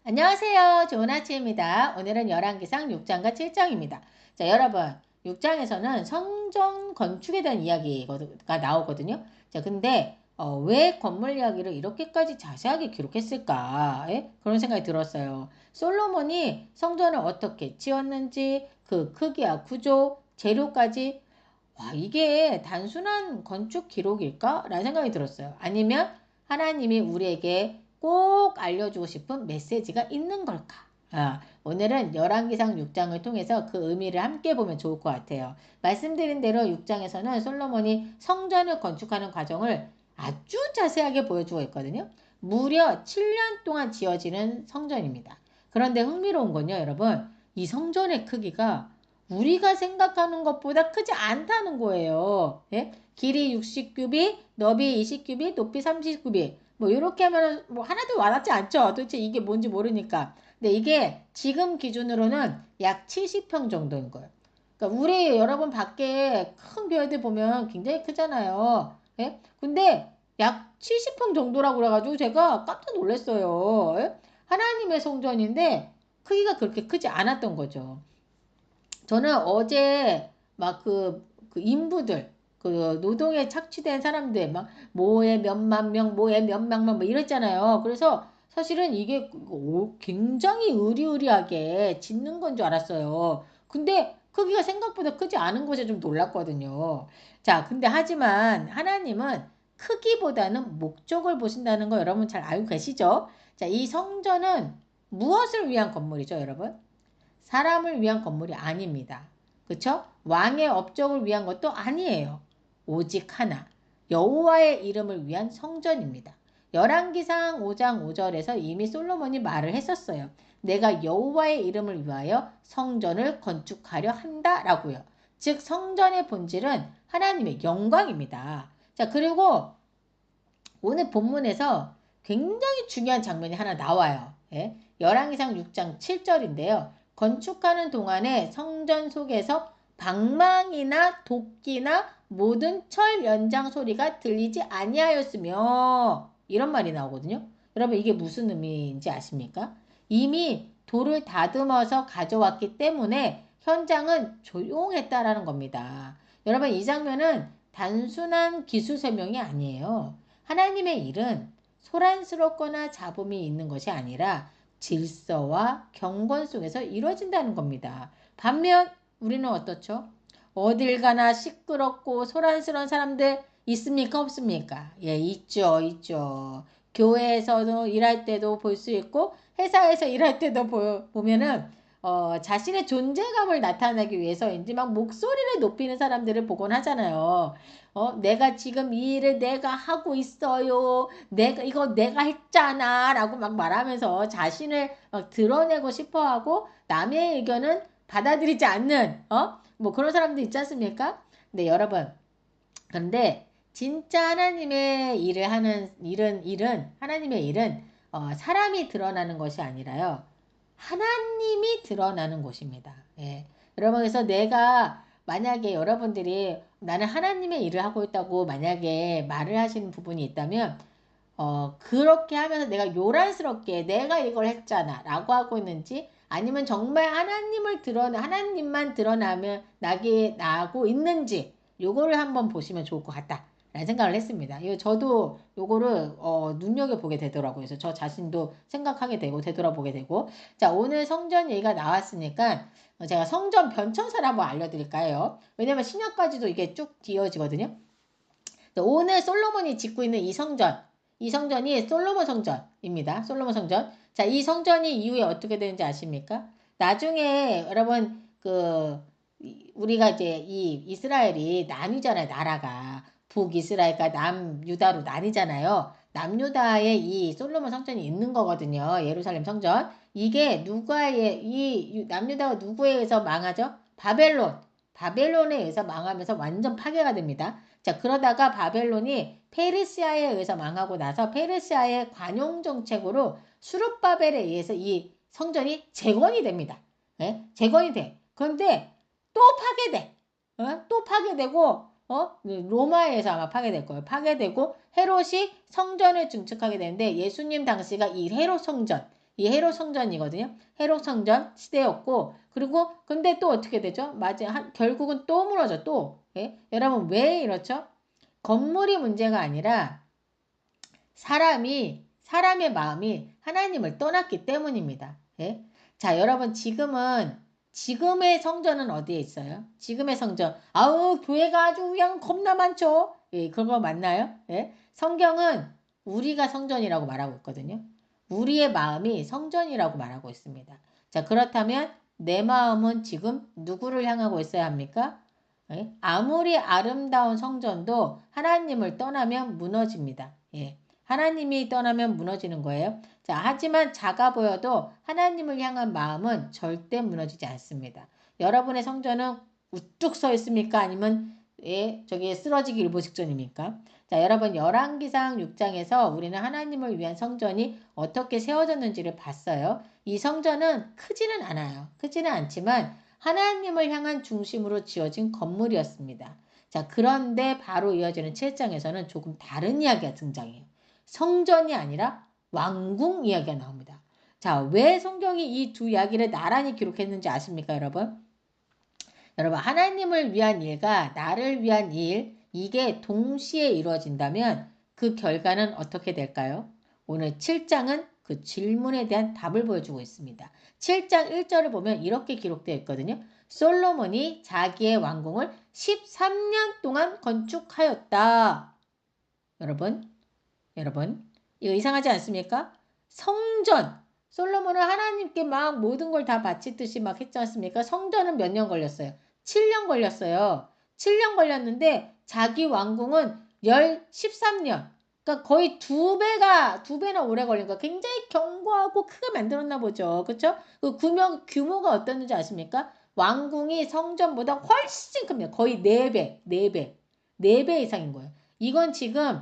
안녕하세요. 좋은 아침입니다. 오늘은 열왕기상 6장과 7장입니다. 자, 여러분, 6장에서는 성전 건축에 대한 이야기가 나오거든요. 자, 근데 왜 건물 이야기를 이렇게까지 자세하게 기록했을까? 예? 그런 생각이 들었어요. 솔로몬이 성전을 어떻게 지었는지, 그 크기와 구조, 재료까지 와, 이게 단순한 건축 기록일까? 라는 생각이 들었어요. 아니면 하나님이 우리에게 꼭 알려주고 싶은 메시지가 있는 걸까? 오늘은 열왕기상 6장을 통해서 그 의미를 함께 보면 좋을 것 같아요. 말씀드린 대로 6장에서는 솔로몬이 성전을 건축하는 과정을 아주 자세하게 보여주고 있거든요. 무려 7년 동안 지어지는 성전입니다. 그런데 흥미로운 건요, 여러분. 이 성전의 크기가 우리가 생각하는 것보다 크지 않다는 거예요. 예? 길이 60규빗, 너비 20규빗, 높이 30규빗. 뭐 이렇게 하면 뭐 하나도 와닿지 않죠. 도대체 이게 뭔지 모르니까. 근데 이게 지금 기준으로는 약 70평 정도인 거예요. 그러니까 우리 여러분 밖에 큰 교회들 보면 굉장히 크잖아요. 예? 근데 약 70평 정도라고 그래가지고 제가 깜짝 놀랐어요. 예? 하나님의 성전인데 크기가 그렇게 크지 않았던 거죠. 저는 어제 막 그 인부들, 그 노동에 착취된 사람들, 막 뭐에 몇만 명, 뭐에 몇만 명, 뭐 이랬잖아요. 그래서 사실은 이게 굉장히 의리의리하게 짓는 건 줄 알았어요. 근데 크기가 생각보다 크지 않은 것에 좀 놀랐거든요. 자, 근데 하지만 하나님은 크기보다는 목적을 보신다는 거 여러분 잘 알고 계시죠? 자, 이 성전은 무엇을 위한 건물이죠, 여러분? 사람을 위한 건물이 아닙니다. 그쵸? 왕의 업적을 위한 것도 아니에요. 오직 하나, 여호와의 이름을 위한 성전입니다. 열왕기상 5장 5절에서 이미 솔로몬이 말을 했었어요. 내가 여호와의 이름을 위하여 성전을 건축하려 한다라고요. 즉 성전의 본질은 하나님의 영광입니다. 자, 그리고 오늘 본문에서 굉장히 중요한 장면이 하나 나와요. 예? 열왕기상 6장 7절인데요. 건축하는 동안에 성전 속에서 방망이나 도끼나 모든 철 연장 소리가 들리지 아니하였으며 이런 말이 나오거든요. 여러분 이게 무슨 의미인지 아십니까? 이미 돌을 다듬어서 가져왔기 때문에 현장은 조용했다라는 겁니다. 여러분 이 장면은 단순한 기술 설명이 아니에요. 하나님의 일은 소란스럽거나 잡음이 있는 것이 아니라 질서와 경건 속에서 이루어진다는 겁니다. 반면 우리는 어떻죠? 어딜 가나 시끄럽고 소란스러운 사람들 있습니까? 없습니까? 예, 있죠, 있죠. 교회에서도 일할 때도 볼 수 있고 회사에서 일할 때도 보면은 자신의 존재감을 나타내기 위해서인지 막 목소리를 높이는 사람들을 보곤 하잖아요. 내가 지금 이 일을 내가 하고 있어요. 이거 내가 했잖아. 라고 막 말하면서 자신을 막 드러내고 싶어 하고 남의 의견은 받아들이지 않는, 뭐 그런 사람들 있지 않습니까? 근데 여러분, 그런데 진짜 하나님의 일을 하는 하나님의 일은 사람이 드러나는 것이 아니라요. 하나님이 드러나는 곳입니다. 예. 여러분, 그래서 내가 만약에 여러분들이 나는 하나님의 일을 하고 있다고 만약에 말을 하시는 부분이 있다면, 그렇게 하면서 내가 요란스럽게 내가 이걸 했잖아 라고 하고 있는지 아니면 정말 하나님만 드러나면 나고 있는지 요거를 한번 보시면 좋을 것 같다. 라는 생각을 했습니다. 이거 저도 요거를 눈여겨보게 되더라고요. 그래서 저 자신도 생각하게 되고 되돌아보게 되고 자 오늘 성전 얘기가 나왔으니까 제가 성전 변천사를 한번 알려드릴까요? 왜냐면 신약까지도 이게 쭉 이어지거든요. 오늘 솔로몬이 짓고 있는 이 성전이 솔로몬 성전입니다. 솔로몬 성전. 자, 이 성전이 이후에 어떻게 되는지 아십니까? 나중에 여러분 우리가 이제 이 이스라엘이 나뉘잖아요. 나라가 북이스라엘과 남유다로 나뉘잖아요. 남유다에 이 솔로몬 성전이 있는 거거든요. 예루살렘 성전. 이게 이 남유다가 누구에 의해서 망하죠? 바벨론에 의해서 망하면서 완전 파괴가 됩니다. 자, 그러다가 바벨론이 페르시아에 의해서 망하고 나서 페르시아의 관용 정책으로 수룹바벨에 의해서 이 성전이 재건이 됩니다. 예? 재건이 돼. 그런데 또 파괴돼. 또 파괴되고 로마에서 아마 파괴될 거예요. 파괴되고 헤롯이 성전을 증축하게 되는데 예수님 당시가 이 헤롯 성전 이 헤롯 성전이거든요. 헤롯 성전 시대였고 그리고 근데 또 어떻게 되죠? 맞아. 결국은 또 무너져 또. 예? 여러분 왜 이렇죠? 건물이 문제가 아니라 사람의 마음이 하나님을 떠났기 때문입니다. 예? 자, 여러분 지금의 성전은 어디에 있어요? 지금의 성전. 아우, 교회가 아주 그냥 겁나 많죠? 예, 그런 거 맞나요? 예? 성경은 우리가 성전이라고 말하고 있거든요. 우리의 마음이 성전이라고 말하고 있습니다. 자, 그렇다면 내 마음은 지금 누구를 향하고 있어야 합니까? 예? 아무리 아름다운 성전도 하나님을 떠나면 무너집니다. 예. 하나님이 떠나면 무너지는 거예요. 자, 하지만 작아 보여도 하나님을 향한 마음은 절대 무너지지 않습니다. 여러분의 성전은 우뚝 서 있습니까? 아니면 저기 쓰러지기 일보 직전입니까? 자, 여러분 열왕기상 6장에서 우리는 하나님을 위한 성전이 어떻게 세워졌는지를 봤어요. 이 성전은 크지는 않아요. 크지는 않지만 하나님을 향한 중심으로 지어진 건물이었습니다. 자, 그런데 바로 이어지는 7장에서는 조금 다른 이야기가 등장해요. 성전이 아니라 왕궁 이야기가 나옵니다. 자, 왜 성경이 이 두 이야기를 나란히 기록했는지 아십니까, 여러분? 여러분, 하나님을 위한 일과 나를 위한 일, 이게 동시에 이루어진다면 그 결과는 어떻게 될까요? 오늘 7장은 그 질문에 대한 답을 보여주고 있습니다. 7장 1절을 보면 이렇게 기록되어 있거든요. 솔로몬이 자기의 왕궁을 13년 동안 건축하였다. 여러분, 이거 이상하지 않습니까? 성전, 솔로몬은 하나님께 막 모든 걸 다 바치듯이 막 했지 않습니까? 성전은 몇 년 걸렸어요? 7년 걸렸어요. 7년 걸렸는데 자기 왕궁은 13년. 그러니까 거의 두 배나 오래 걸린 거야. 굉장히 견고하고 크게 만들었나 보죠. 그렇죠? 그 규모가 어땠는지 아십니까? 왕궁이 성전보다 훨씬 큽니다. 거의 4배, 4배, 4배 이상인 거예요. 이건 지금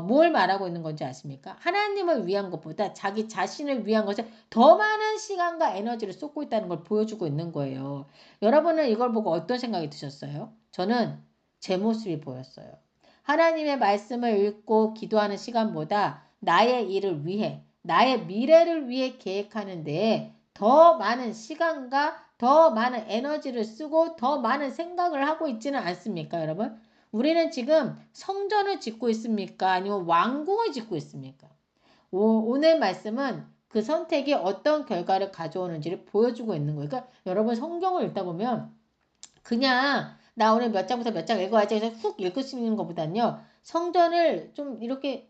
뭘 말하고 있는 건지 아십니까? 하나님을 위한 것보다 자기 자신을 위한 것에 더 많은 시간과 에너지를 쏟고 있다는 걸 보여주고 있는 거예요. 여러분은 이걸 보고 어떤 생각이 드셨어요? 저는 제 모습이 보였어요. 하나님의 말씀을 읽고 기도하는 시간보다 나의 일을 위해, 나의 미래를 위해 계획하는 데에 더 많은 시간과 더 많은 에너지를 쓰고 더 많은 생각을 하고 있지는 않습니까, 여러분? 우리는 지금 성전을 짓고 있습니까? 아니면 왕궁을 짓고 있습니까? 오늘 말씀은 그 선택이 어떤 결과를 가져오는지를 보여주고 있는 거예요. 그러니까 여러분 성경을 읽다 보면 그냥 나 오늘 몇 장부터 몇 장 읽어야지 해서 훅 읽으시는 것보다는요. 성전을 좀 이렇게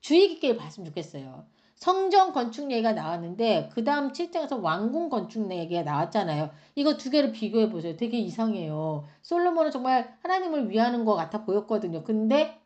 주의 깊게 봤으면 좋겠어요. 성전 건축 얘기가 나왔는데 그 다음 7장에서 왕궁 건축 얘기가 나왔잖아요. 이거 두 개를 비교해 보세요. 되게 이상해요. 솔로몬은 정말 하나님을 위하는 것 같아 보였거든요. 근데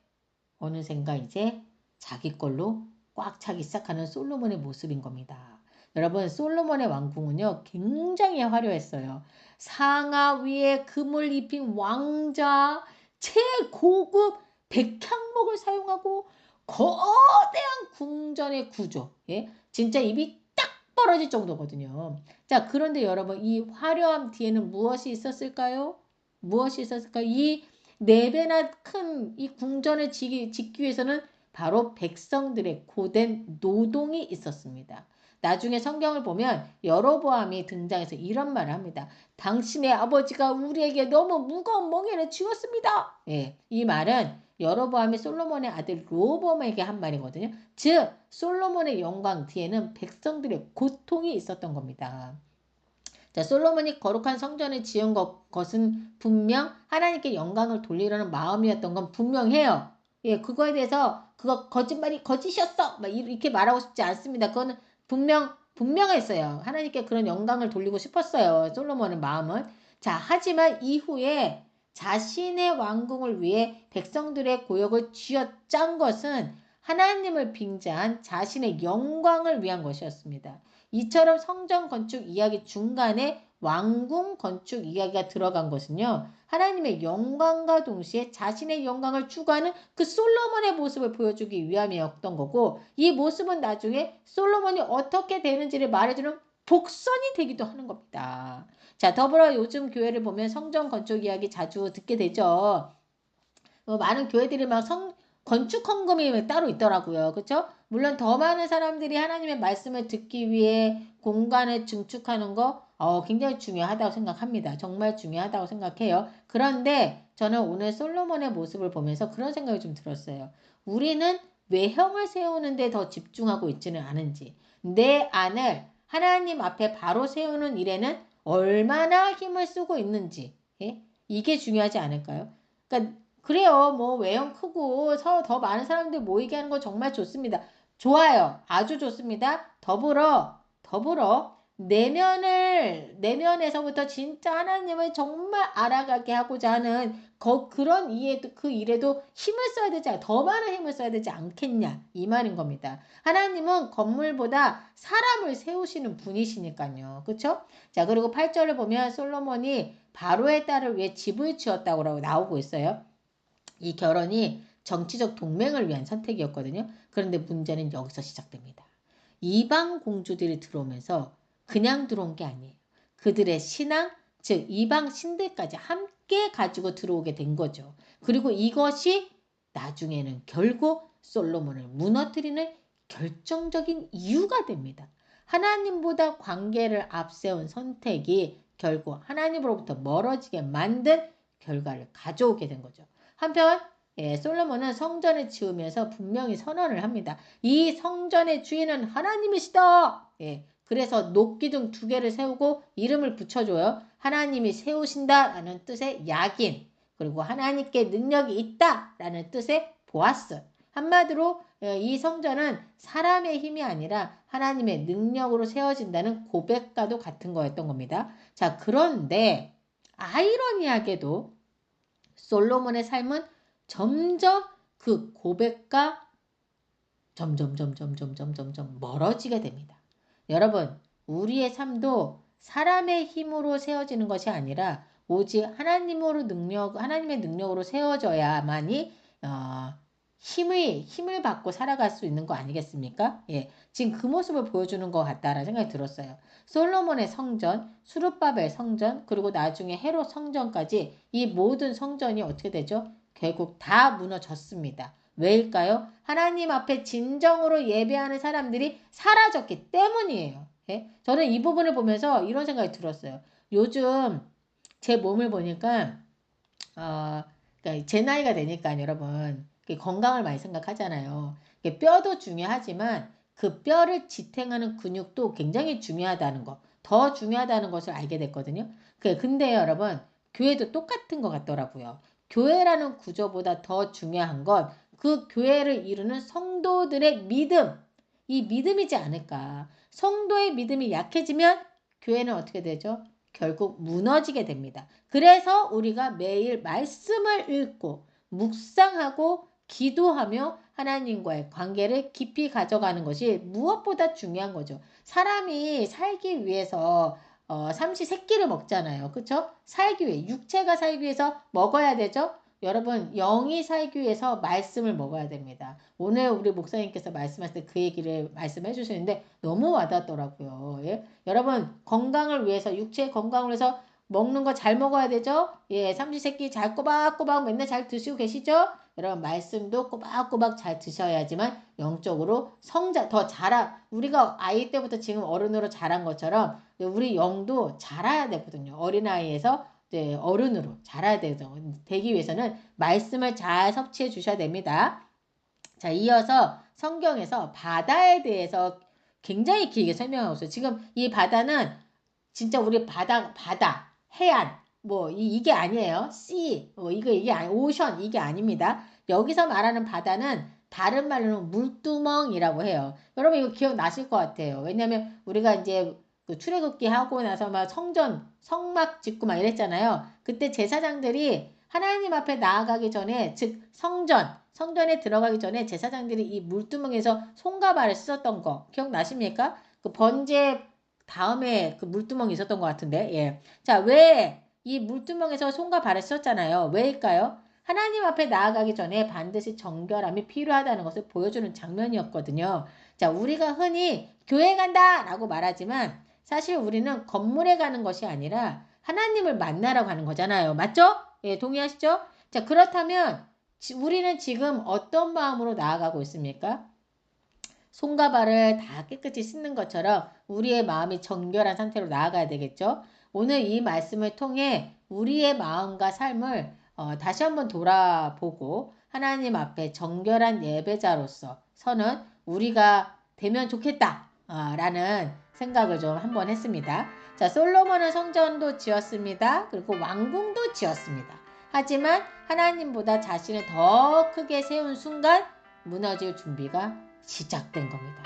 어느샌가 이제 자기 걸로 꽉 차기 시작하는 솔로몬의 모습인 겁니다. 여러분 솔로몬의 왕궁은요 굉장히 화려했어요. 상하 위에 금을 입힌 왕자, 최고급 백향목을 사용하고 거대한 궁전의 구조. 예? 진짜 입이 딱 벌어질 정도거든요. 자, 그런데 여러분 이 화려함 뒤에는 무엇이 있었을까요? 무엇이 있었을까요? 이 4배나 큰 이 궁전을 짓기 위해서는 바로 백성들의 고된 노동이 있었습니다. 나중에 성경을 보면 여로보암이 등장해서 이런 말을 합니다. 당신의 아버지가 우리에게 너무 무거운 멍에를 쥐었습니다. 예, 이 말은 여로보암이 솔로몬의 아들 로보암에게 한 말이거든요. 즉 솔로몬의 영광 뒤에는 백성들의 고통이 있었던 겁니다. 자, 솔로몬이 거룩한 성전을 지은 것은 분명 하나님께 영광을 돌리려는 마음이었던 건 분명해요. 예, 그거에 대해서 그거 거짓이었어. 막 이렇게 말하고 싶지 않습니다. 그거는 분명했어요. 하나님께 그런 영광을 돌리고 싶었어요. 솔로몬의 마음은. 자, 하지만 이후에 자신의 왕궁을 위해 백성들의 고역을 쥐어짠 것은 하나님을 빙자한 자신의 영광을 위한 것이었습니다. 이처럼 성전 건축 이야기 중간에 왕궁 건축 이야기가 들어간 것은요. 하나님의 영광과 동시에 자신의 영광을 추구하는 그 솔로몬의 모습을 보여주기 위함이었던 거고 이 모습은 나중에 솔로몬이 어떻게 되는지를 말해주는 복선이 되기도 하는 겁니다. 자, 더불어 요즘 교회를 보면 성전 건축 이야기 자주 듣게 되죠. 많은 교회들이 막 건축 헌금이 따로 있더라고요. 그렇죠? 물론 더 많은 사람들이 하나님의 말씀을 듣기 위해 공간을 증축하는 거 굉장히 중요하다고 생각합니다. 정말 중요하다고 생각해요. 그런데 저는 오늘 솔로몬의 모습을 보면서 그런 생각이 좀 들었어요. 우리는 외형을 세우는 데 더 집중하고 있지는 않은지, 내 안을 하나님 앞에 바로 세우는 일에는 얼마나 힘을 쓰고 있는지, 예? 이게 중요하지 않을까요? 그러니까 그래요. 뭐 외형 크고 더 많은 사람들 모이게 하는 거 정말 좋습니다. 좋아요. 아주 좋습니다. 더불어 내면에서부터 진짜 하나님을 정말 알아가게 하고자 하는 그런 그 일에도 힘을 써야 되지 더 많은 힘을 써야 되지 않겠냐 이 말인 겁니다. 하나님은 건물보다 사람을 세우시는 분이시니까요. 그렇죠? 자, 그리고 8절을 보면 솔로몬이 바로의 딸을 위해 집을 지었다고 나오고 있어요. 이 결혼이 정치적 동맹을 위한 선택이었거든요. 그런데 문제는 여기서 시작됩니다. 이방 공주들이 들어오면서 그냥 들어온 게 아니에요. 그들의 신앙, 즉 이방 신들까지 함께 가지고 들어오게 된 거죠. 그리고 이것이 나중에는 결국 솔로몬을 무너뜨리는 결정적인 이유가 됩니다. 하나님보다 관계를 앞세운 선택이 결국 하나님으로부터 멀어지게 만든 결과를 가져오게 된 거죠. 한편 솔로몬은 성전을 지으면서 분명히 선언을 합니다. 이 성전의 주인은 하나님이시다. 그래서 녹기둥 2개를 세우고 이름을 붙여줘요. 하나님이 세우신다라는 뜻의 야긴, 그리고 하나님께 능력이 있다라는 뜻의 보아스. 한마디로 이 성전은 사람의 힘이 아니라 하나님의 능력으로 세워진다는 고백과도 같은 거였던 겁니다. 자, 그런데 아이러니하게도 솔로몬의 삶은 점점 그 고백과 점점 멀어지게 됩니다. 여러분, 우리의 삶도 사람의 힘으로 세워지는 것이 아니라 오직 하나님의 능력으로 세워져야만이 힘을 받고 살아갈 수 있는 거 아니겠습니까? 지금 그 모습을 보여주는 것 같다라는 생각이 들었어요. 솔로몬의 성전, 수르바벨 성전, 그리고 나중에 헤롯 성전까지 이 모든 성전이 어떻게 되죠? 결국 다 무너졌습니다. 왜일까요? 하나님 앞에 진정으로 예배하는 사람들이 사라졌기 때문이에요. 저는 이 부분을 보면서 이런 생각이 들었어요. 요즘 제 몸을 보니까 그러니까 제 나이가 되니까 여러분 건강을 많이 생각하잖아요. 뼈도 중요하지만 그 뼈를 지탱하는 근육도 굉장히 중요하다는 거, 더 중요하다는 것을 알게 됐거든요. 근데 여러분 교회도 똑같은 것 같더라고요. 교회라는 구조보다 더 중요한 건 그 교회를 이루는 성도들의 믿음, 이 믿음이지 않을까. 성도의 믿음이 약해지면 교회는 어떻게 되죠? 결국 무너지게 됩니다. 그래서 우리가 매일 말씀을 읽고 묵상하고 기도하며 하나님과의 관계를 깊이 가져가는 것이 무엇보다 중요한 거죠. 사람이 살기 위해서 삼시세끼를 먹잖아요. 그렇죠? 살기 위해, 육체가 살기 위해서 먹어야 되죠? 여러분, 영이 살기 위해서 말씀을 먹어야 됩니다. 오늘 우리 목사님께서 말씀하실 때 그 얘기를 말씀해 주시는데 너무 와닿더라고요. 여러분, 건강을 위해서, 육체의 건강을 위해서 먹는 거 잘 먹어야 되죠? 삼시세끼 잘 꼬박꼬박 맨날 잘 드시고 계시죠? 여러분, 말씀도 꼬박꼬박 잘 드셔야지만 영적으로 우리가 아이 때부터 지금 어른으로 자란 것처럼 우리 영도 자라야 되거든요. 어린아이에서 어른으로 자라야 되기 위해서는 말씀을 잘 섭취해 주셔야 됩니다. 자, 이어서 성경에서 바다에 대해서 굉장히 길게 설명하고 있어요. 지금 이 바다는 진짜 우리 바다, 해안, 이게 아니에요. sea, 이게 아니, 오션, 이게 아닙니다. 여기서 말하는 바다는 다른 말로는 물두멍이라고 해요. 여러분 이거 기억나실 것 같아요. 왜냐면 우리가 이제 그 출애굽기 하고 나서 막 성막 짓고 막 이랬잖아요. 그때 제사장들이 하나님 앞에 나아가기 전에, 즉 성전에 들어가기 전에 제사장들이 이 물두멍에서 손과 발을 씻었던 거 기억나십니까? 그 번제 다음에 그 물두멍이 있었던 것 같은데, 자, 왜 이 물두멍에서 손과 발을 씻었잖아요. 왜일까요? 하나님 앞에 나아가기 전에 반드시 정결함이 필요하다는 것을 보여주는 장면이었거든요. 자, 우리가 흔히 교회 간다! 라고 말하지만 사실 우리는 건물에 가는 것이 아니라 하나님을 만나러 가는 거잖아요. 맞죠? 동의하시죠? 자, 그렇다면 우리는 지금 어떤 마음으로 나아가고 있습니까? 손과 발을 다 깨끗이 씻는 것처럼 우리의 마음이 정결한 상태로 나아가야 되겠죠. 오늘 이 말씀을 통해 우리의 마음과 삶을 다시 한번 돌아보고 하나님 앞에 정결한 예배자로서 서는 우리가 되면 좋겠다 라는 생각을 좀 한번 했습니다. 자, 솔로몬은 성전도 지었습니다. 그리고 왕궁도 지었습니다. 하지만 하나님보다 자신을 더 크게 세운 순간 무너질 준비가 시작된 겁니다.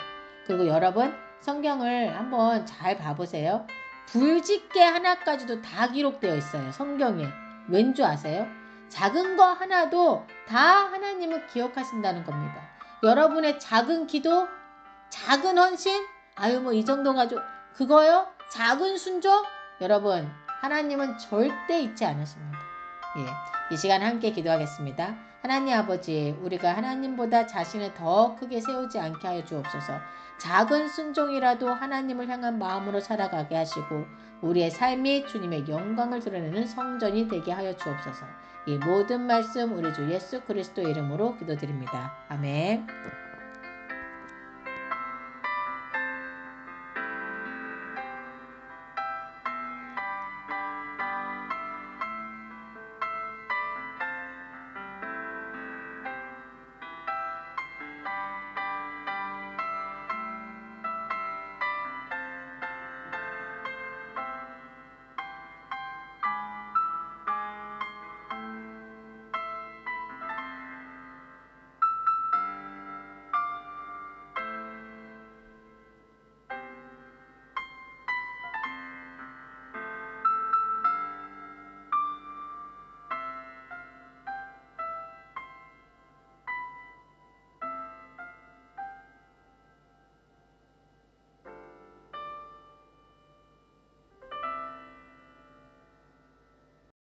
그리고 여러분 성경을 한번 잘 봐보세요. 불짓게 하나까지도 다 기록되어 있어요. 성경에. 왠 줄 아세요? 작은 거 하나도 다 하나님을 기억하신다는 겁니다. 여러분의 작은 기도, 작은 헌신, 아유 뭐 이 정도 가지고 그거요? 작은 순종? 여러분 하나님은 절대 잊지 않으십니다. 예, 이 시간 함께 기도하겠습니다. 하나님 아버지, 우리가 하나님보다 자신을 더 크게 세우지 않게 하여 주옵소서. 작은 순종이라도 하나님을 향한 마음으로 살아가게 하시고 우리의 삶이 주님의 영광을 드러내는 성전이 되게 하여 주옵소서. 이 모든 말씀 우리 주 예수 그리스도 이름으로 기도드립니다. 아멘.